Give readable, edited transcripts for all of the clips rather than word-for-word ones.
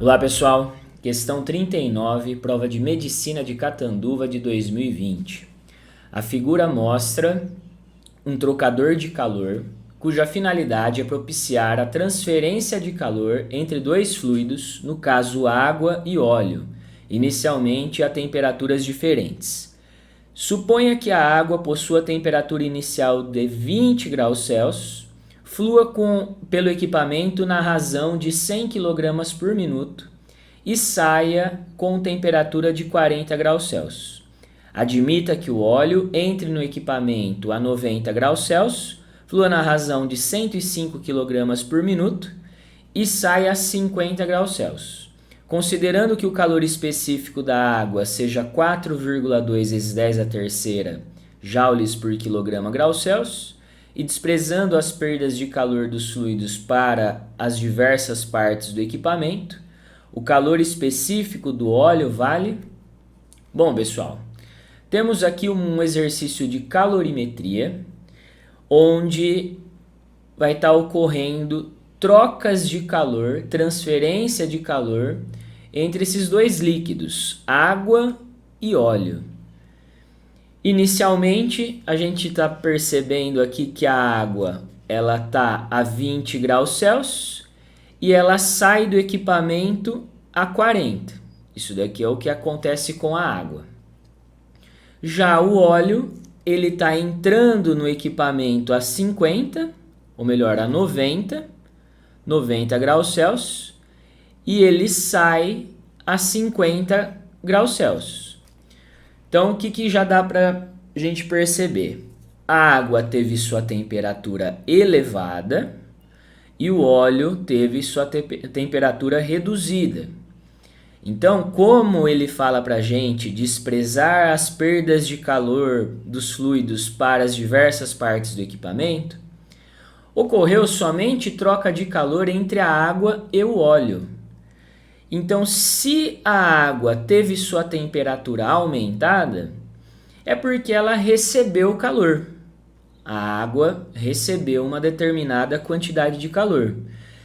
Olá pessoal, questão 39, prova de Medicina de Catanduva de 2020. A figura mostra um trocador de calor, cuja finalidade é propiciar a transferência de calor entre dois fluidos, no caso água e óleo, inicialmente a temperaturas diferentes. Suponha que a água possua temperatura inicial de 20 graus Celsius, flua pelo equipamento na razão de 100 kg por minuto e saia com temperatura de 40 graus Celsius. Admita que o óleo entre no equipamento a 90 graus Celsius, flua na razão de 105 kg por minuto e saia a 50 graus Celsius. Considerando que o calor específico da água seja 4,2 vezes 10 a terceira joules por quilograma graus Celsius, e desprezando as perdas de calor dos fluidos para as diversas partes do equipamento, o calor específico do óleo vale... Bom, pessoal, temos aqui um exercício de calorimetria, onde vai estar ocorrendo trocas de calor, transferência de calor entre esses dois líquidos, água e óleo. Inicialmente, a gente está percebendo aqui que a água ela está a 20 graus Celsius e ela sai do equipamento a 40. Isso daqui é o que acontece com a água. Já o óleo, ele está entrando no equipamento a 50, ou melhor, a 90 graus Celsius, e ele sai a 50 graus Celsius. Então, o que já dá para a gente perceber? A água teve sua temperatura elevada e o óleo teve sua temperatura reduzida. Então, como ele fala para a gente desprezar as perdas de calor dos fluidos para as diversas partes do equipamento, ocorreu somente troca de calor entre a água e o óleo. Então, se a água teve sua temperatura aumentada, é porque ela recebeu calor. A água recebeu uma determinada quantidade de calor.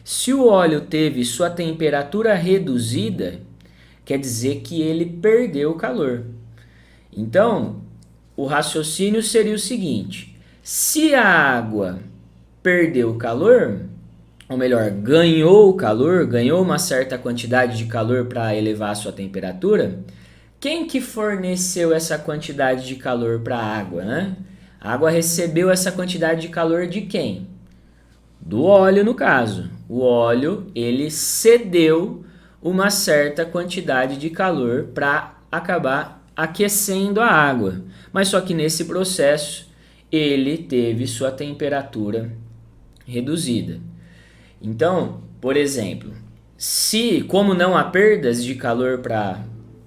Se o óleo teve sua temperatura reduzida, quer dizer que ele perdeu calor. Então, o raciocínio seria o seguinte: se a água perdeu calor, ou melhor, ganhou calor, ganhou uma certa quantidade de calor para elevar a sua temperatura, quem que forneceu essa quantidade de calor para a água, né? A água recebeu essa quantidade de calor de quem? Do óleo, no caso. O óleo, ele cedeu uma certa quantidade de calor para acabar aquecendo a água. Mas só que nesse processo, ele teve sua temperatura reduzida. Então, por exemplo, como não há perdas de calor para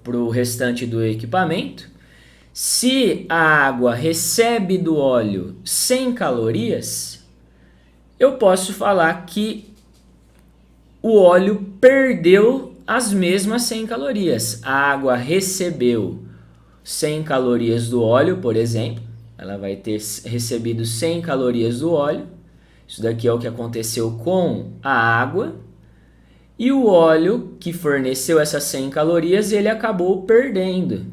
o restante do equipamento, se a água recebe do óleo 100 calorias, eu posso falar que o óleo perdeu as mesmas 100 calorias. A água recebeu 100 calorias do óleo, por exemplo, ela vai ter recebido 100 calorias do óleo. Isso daqui é o que aconteceu com a água. E o óleo que forneceu essas 100 calorias, ele acabou perdendo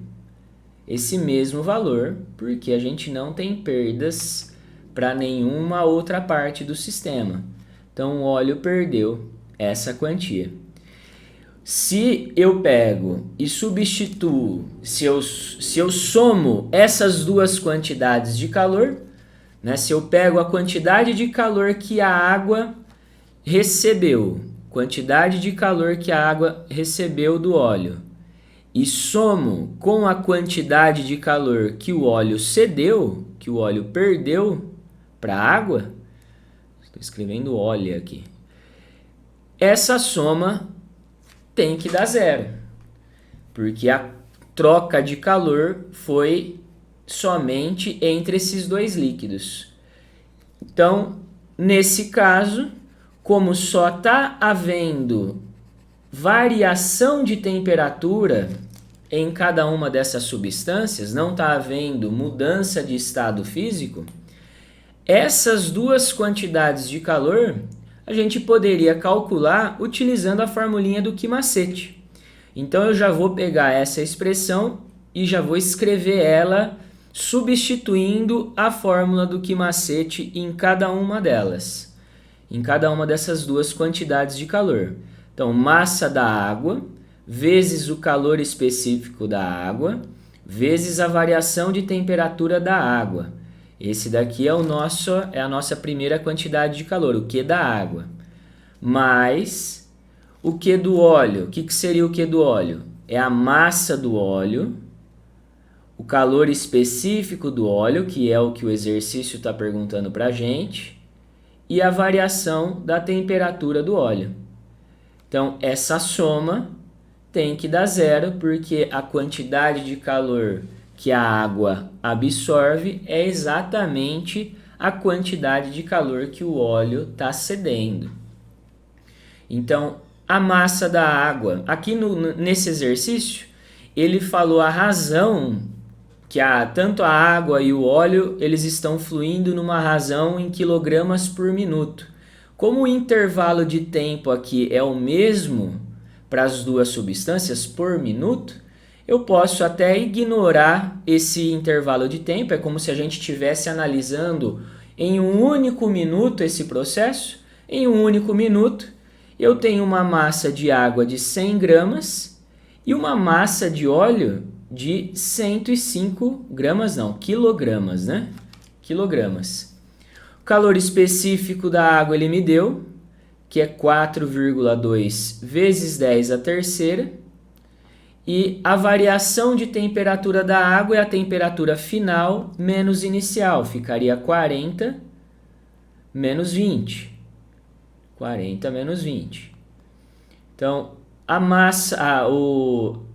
esse mesmo valor, porque a gente não tem perdas para nenhuma outra parte do sistema. Então, o óleo perdeu essa quantia. Se eu pego e substituo, se eu somo essas duas quantidades de calor, né, se eu pego a quantidade de calor que a água recebeu, quantidade de calor que a água recebeu do óleo, e somo com a quantidade de calor que o óleo cedeu, que o óleo perdeu para a água, estou escrevendo óleo aqui, essa soma tem que dar zero, porque a troca de calor foi somente entre esses dois líquidos. Então, nesse caso, como só está havendo variação de temperatura em cada uma dessas substâncias, não está havendo mudança de estado físico, essas duas quantidades de calor a gente poderia calcular utilizando a formulinha do que macete. Então eu já vou pegar essa expressão e já vou escrever ela substituindo a fórmula do que macete em cada uma delas, em cada uma dessas duas quantidades de calor. Então, massa da água vezes o calor específico da água vezes a variação de temperatura da água. Esse daqui é a nossa primeira quantidade de calor, o Q da água. Mais o Q do óleo. O que seria o Q do óleo? É a massa do óleo, o calor específico do óleo, que é o que o exercício está perguntando para a gente, e a variação da temperatura do óleo. Então, essa soma tem que dar zero, porque a quantidade de calor que a água absorve é exatamente a quantidade de calor que o óleo está cedendo. Então, a massa da água, aqui nesse exercício, ele falou a razão que tanto a água e o óleo eles estão fluindo numa razão em quilogramas por minuto. Como o intervalo de tempo aqui é o mesmo para as duas substâncias por minuto, eu posso até ignorar esse intervalo de tempo. É como se a gente estivesse analisando em um único minuto esse processo. Em um único minuto, eu tenho uma massa de água de 100 gramas e uma massa de óleo de 105 gramas, não, quilogramas, né? Quilogramas. O calor específico da água ele me deu, que é 4,2 vezes 10 a terceira. E a variação de temperatura da água é a temperatura final menos inicial. Ficaria 40 menos 20. 40 menos 20. Então, a massa,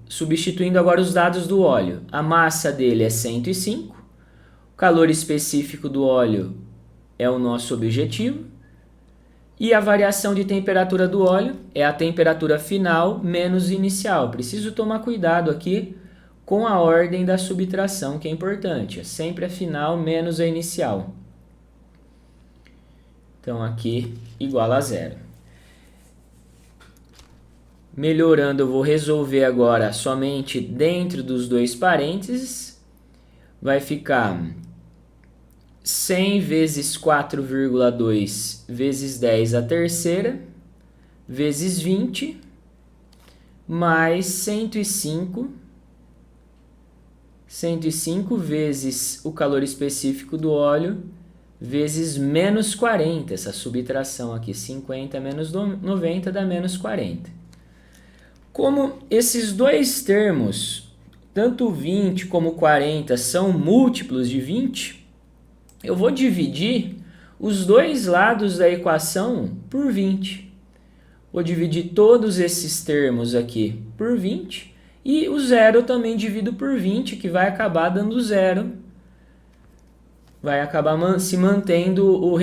substituindo agora os dados do óleo, a massa dele é 105, o calor específico do óleo é o nosso objetivo, e a variação de temperatura do óleo é a temperatura final menos inicial. Preciso tomar cuidado aqui com a ordem da subtração, que é importante, é sempre a final menos a inicial. Então aqui igual a zero. Melhorando, eu vou resolver agora somente dentro dos dois parênteses. Vai ficar 100 vezes 4,2 vezes 10 a terceira, vezes 20, mais 105 vezes o calor específico do óleo, vezes menos 40, essa subtração aqui, 50 menos 90 dá menos 40. Como esses dois termos, tanto 20 como 40, são múltiplos de 20, eu vou dividir os dois lados da equação por 20. Vou dividir todos esses termos aqui por 20 e o zero também divido por 20, que vai acabar dando zero. Vai acabar se mantendo o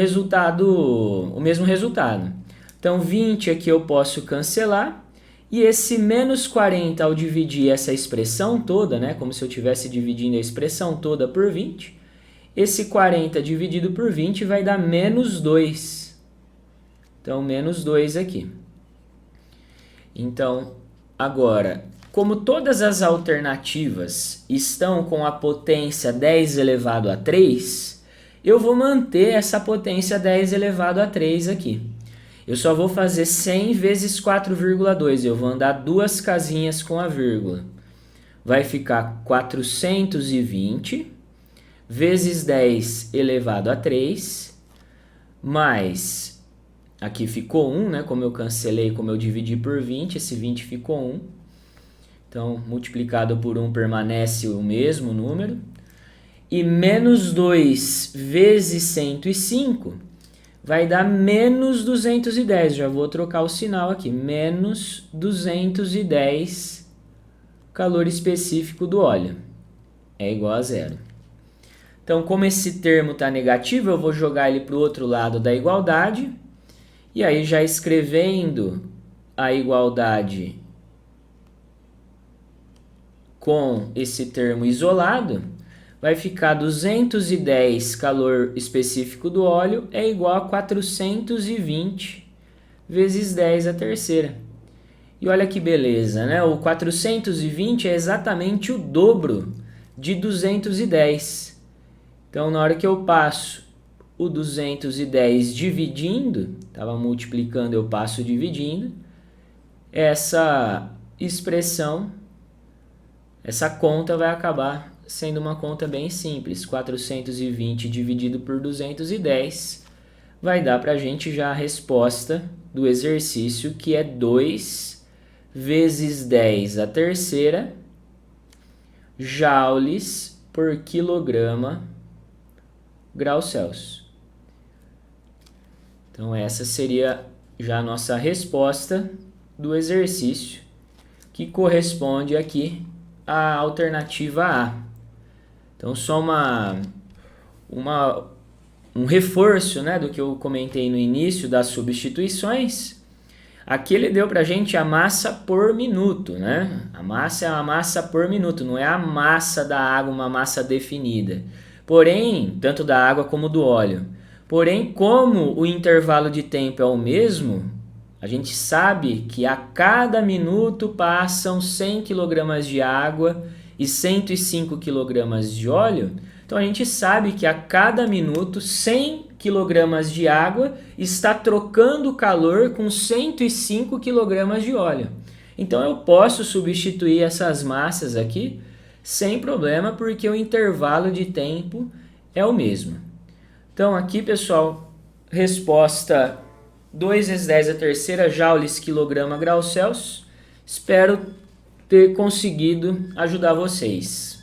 mesmo resultado. Então 20 aqui eu posso cancelar. E esse menos 40, ao dividir essa expressão toda, né, como se eu estivesse dividindo a expressão toda por 20, esse 40 dividido por 20 vai dar menos 2. Então, menos 2 aqui. Então, agora, como todas as alternativas estão com a potência 10 elevado a 3, eu vou manter essa potência 10 elevado a 3 aqui. Eu só vou fazer 100 vezes 4,2. Eu vou andar duas casinhas com a vírgula. Vai ficar 420 vezes 10 elevado a 3, mais, aqui ficou 1, né? Como eu cancelei, como eu dividi por 20, esse 20 ficou 1. Então, multiplicado por 1 permanece o mesmo número. E menos 2 vezes 105... vai dar menos 210, já vou trocar o sinal aqui, menos 210 calor específico do óleo, é igual a zero. Então, como esse termo está negativo, eu vou jogar ele para o outro lado da igualdade, e aí já escrevendo a igualdade com esse termo isolado, vai ficar 210 calor específico do óleo é igual a 420 vezes 10 a terceira. E olha que beleza, né? O 420 é exatamente o dobro de 210. Então, na hora que eu passo o 210 dividindo, estava multiplicando, eu passo dividindo, essa expressão, essa conta vai acabar sendo uma conta bem simples. 420 dividido por 210 vai dar para a gente já a resposta do exercício, que é 2 vezes 10 a terceira joules por quilograma graus Celsius. Então essa seria já a nossa resposta do exercício, que corresponde aqui à alternativa A. Então só um reforço, né, do que eu comentei no início das substituições. Aqui ele deu para a gente a massa por minuto, né? A massa é uma massa por minuto, não é a massa da água, uma massa definida. Porém, tanto da água como do óleo. Porém, como o intervalo de tempo é o mesmo, a gente sabe que a cada minuto passam 100 kg de água e 105 kg de óleo. Então a gente sabe que a cada minuto 100 kg de água está trocando calor com 105 kg de óleo. Então eu posso substituir essas massas aqui sem problema, porque o intervalo de tempo é o mesmo. Então aqui, pessoal, resposta 2 vezes 10 a terceira joules quilograma grau Celsius. Espero ter conseguido ajudar vocês.